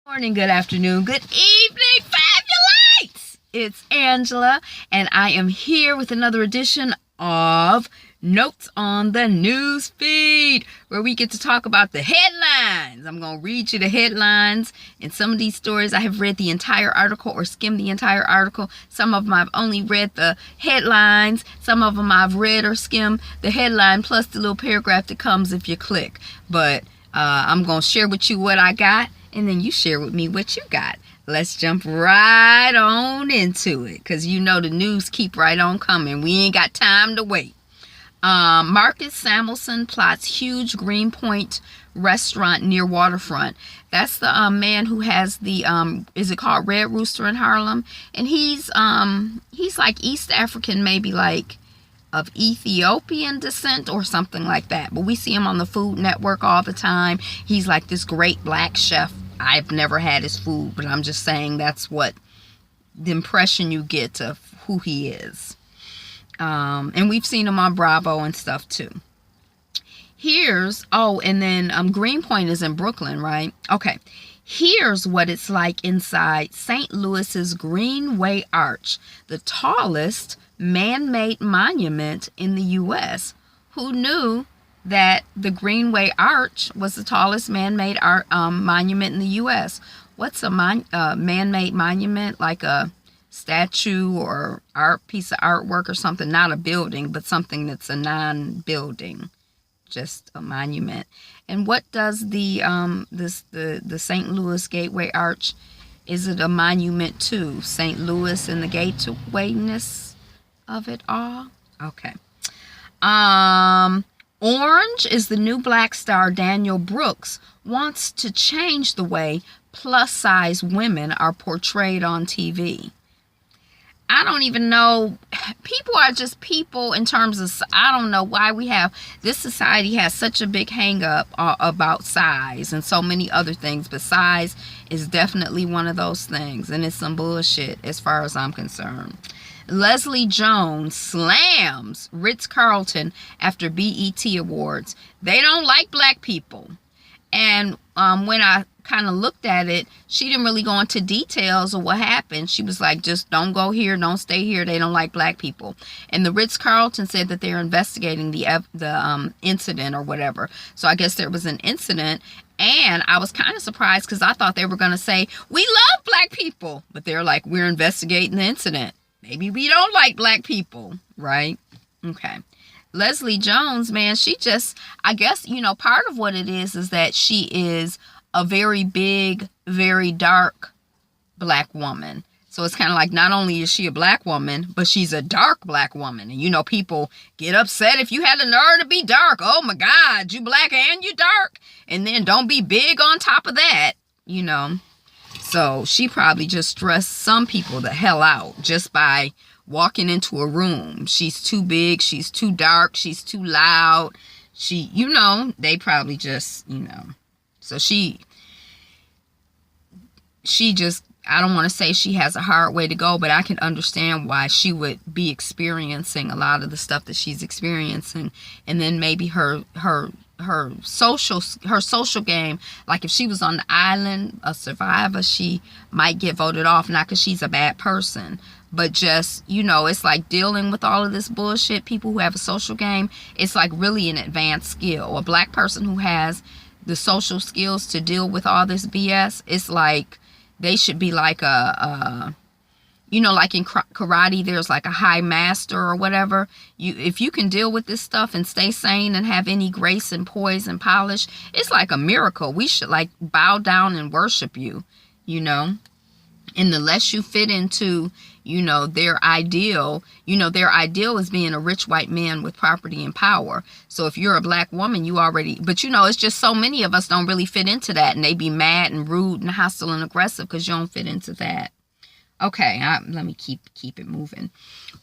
Morning, good afternoon, good evening, fabulous! It's Angela, and I am here with another edition of Notes on the Newsfeed, where we get to talk about the headlines. I'm going to read you the headlines. In some of these stories, I have read the entire article or skimmed the entire article. Some of them I've only read the headlines. Some of them I've read or skimmed the headline plus the little paragraph that comes if you click. But I'm going to share with you what I got, and then you share with me what you got. Let's jump right on into it, because you know the news keep right on coming. We ain't got time to wait. Marcus Samuelson plots huge Greenpoint restaurant near waterfront. That's the man who has the is it called Red Rooster in Harlem? And he's like East African, maybe like of Ethiopian descent or something like that. But we see him on the Food Network all the time. He's like this great black chef. I've never had his food, but I'm just saying that's what the impression you get of who he is. And we've seen him on Bravo and stuff too. And then Greenpoint is in Brooklyn, right? Okay. Here's what it's like inside St. Louis's Greenway Arch, the tallest man-made monument in the U.S. Who knew that the Greenway Arch was the tallest man-made monument in the U.S.? What's a man-made monument? Like a statue or art piece of artwork or something, not a building, but something that's a non-building, just a monument. And what does the St. Louis Gateway Arch, is it a monument to St. Louis and the gatewayness of it all? Okay. Orange is the new black star. Daniel Brooks wants to change the way plus-size women are portrayed on TV. I don't even know. People are just people in terms of, I don't know why this society has such a big hang up about size and so many other things, but size is definitely one of those things, and it's some bullshit as far as I'm concerned. Leslie Jones slams Ritz-Carlton after BET Awards. They don't like black people. And when I kind of looked at it, she didn't really go into details of what happened. She was like, just don't go here, don't stay here. They don't like black people. And the Ritz-Carlton said that they're investigating the incident or whatever. So I guess there was an incident. And I was kind of surprised because I thought they were going to say, we love black people. But they're like, we're investigating the incident. Maybe we don't like black people, right? Okay. Leslie Jones, man, she just, I guess, part of what it is that she is a very big, very dark black woman. So it's kind of like, not only is she a black woman, but she's a dark black woman. And, people get upset if you had the nerve to be dark. Oh, my God, you black and you dark. And then don't be big on top of that, So she probably just stressed some people the hell out just by walking into a room. She's too big. She's too dark. She's too loud. They probably just, So she just, I don't want to say she has a hard way to go, but I can understand why she would be experiencing a lot of the stuff that she's experiencing. And then maybe her social game, like if she was on the island, a survivor, she might get voted off, not because she's a bad person, but just, it's like dealing with all of this bullshit. People who have a social game, it's like really an advanced skill. A black person who has the social skills to deal with all this BS, it's like they should be like like in karate, there's like a high master or whatever. If you can deal with this stuff and stay sane and have any grace and poise and polish, it's like a miracle. We should like bow down and worship you, And the less you fit into, their ideal, their ideal is being a rich white man with property and power. So if you're a black woman, but it's just so many of us don't really fit into that. And they be mad and rude and hostile and aggressive because you don't fit into that. Okay, let me keep it moving.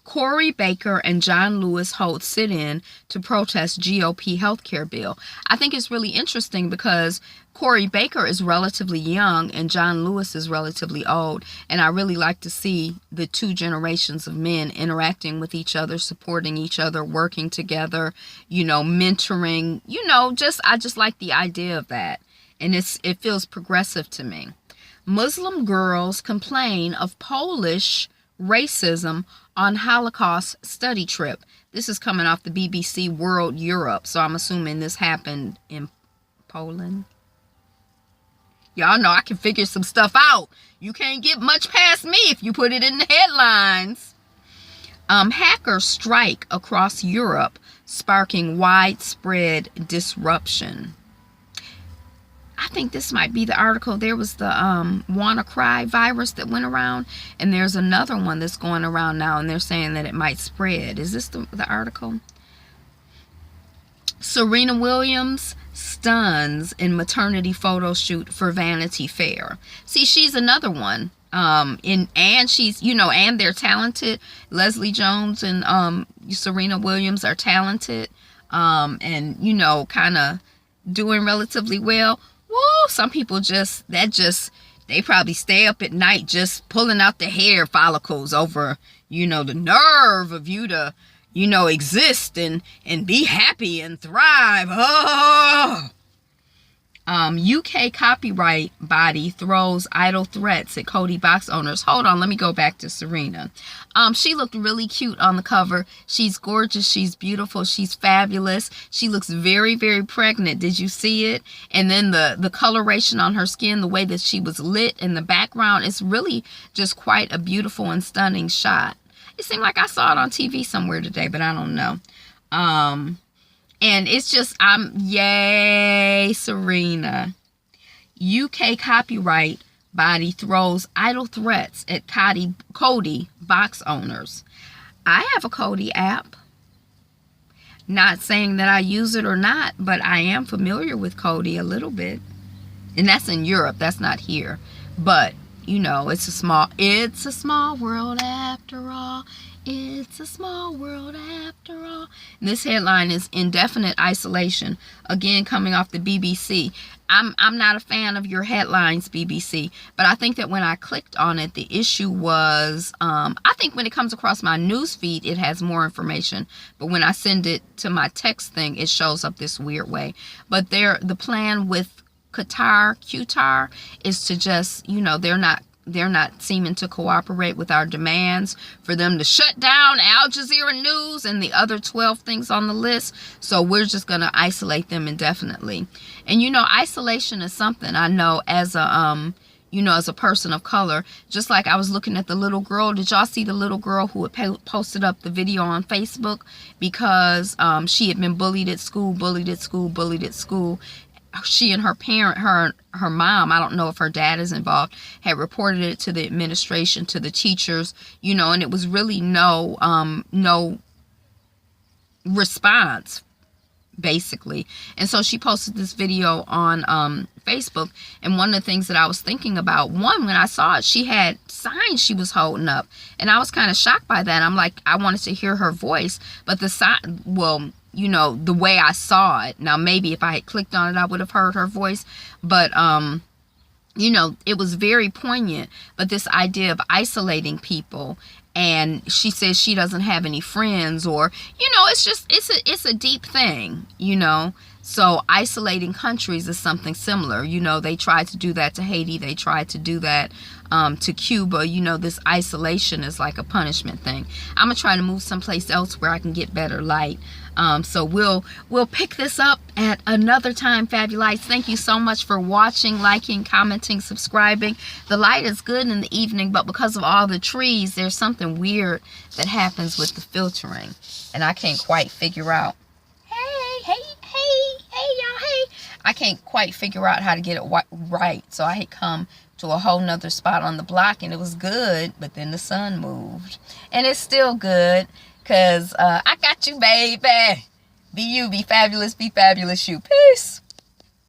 Corey Baker and John Lewis hold sit-in to protest GOP healthcare bill. I think it's really interesting because Corey Baker is relatively young and John Lewis is relatively old. And I really like to see the two generations of men interacting with each other, supporting each other, working together, mentoring, I just like the idea of that. And it feels progressive to me. Muslim girls complain of Polish racism on Holocaust study trip. This is coming off the BBC World Europe, so I'm assuming this happened in Poland. Y'all know I can figure some stuff out. You can't get much past me if you put it in the headlines. Hackers strike across Europe, sparking widespread disruption. I think this might be the article. There was the WannaCry virus that went around, and there's another one that's going around now, and they're saying that it might spread. Is this the article? Serena Williams stuns in maternity photo shoot for Vanity Fair. See, she's another one. And she's, and they're talented. Leslie Jones and Serena Williams are talented. And kind of doing relatively well. Woo, some people they probably stay up at night just pulling out the hair follicles over, the nerve of you to, exist and be happy and thrive. Oh. UK copyright body throws idle threats at Coty box owners. Hold on, let me go back to Serena. She looked really cute on the cover. She's gorgeous. She's beautiful. She's fabulous. She looks very, very pregnant. Did you see it? And then the coloration on her skin, the way that she was lit in the background, it's really just quite a beautiful and stunning shot. It seemed like I saw it on TV somewhere today, but I don't know. And it's just, yay, Serena. UK copyright body throws idle threats at Coty box owners. I have a Coty app. Not saying that I use it or not, but I am familiar with Coty a little bit. And that's in Europe. That's not here. But, it's a small world after all. It's a small world after all. And this headline is indefinite isolation. Again, coming off the BBC. I'm not a fan of your headlines, BBC. But I think that when I clicked on it, the issue was, I think when it comes across my news feed, it has more information. But when I send it to my text thing, it shows up this weird way. But the plan with Qatar is to just, they're not seeming to cooperate with our demands for them to shut down Al Jazeera News and the other 12 things on the list. So we're just going to isolate them indefinitely. And, isolation is something I know as a person of color. Just like I was looking at the little girl. Did y'all see the little girl who had posted up the video on Facebook because she had been bullied at school. She and her parent, her mom, I don't know if her dad is involved, had reported it to the administration, to the teachers, and it was really no response, basically. And so she posted this video on Facebook, and one of the things that I was thinking about, when I saw it, she had signs she was holding up, and I was kind of shocked by that. I'm like, I wanted to hear her voice, but the sign, the way I saw it. Now, maybe if I had clicked on it, I would have heard her voice. But, it was very poignant. But this idea of isolating people, and she says she doesn't have any friends, or, it's a deep thing, So isolating countries is something similar. They tried to do that to Haiti. They tried to do that to Cuba. This isolation is like a punishment thing. I'm going to try to move someplace else where I can get better light. So we'll pick this up at another time, Fabulites. Thank you so much for watching, liking, commenting, subscribing. The light is good in the evening, but because of all the trees, there's something weird that happens with the filtering. And I can't quite figure out. Hey, y'all, hey. I can't quite figure out how to get it right. So I had come to a whole nother spot on the block, and it was good, but then the sun moved. And it's still good. Because I got you, baby. Be you, be fabulous, you. Peace.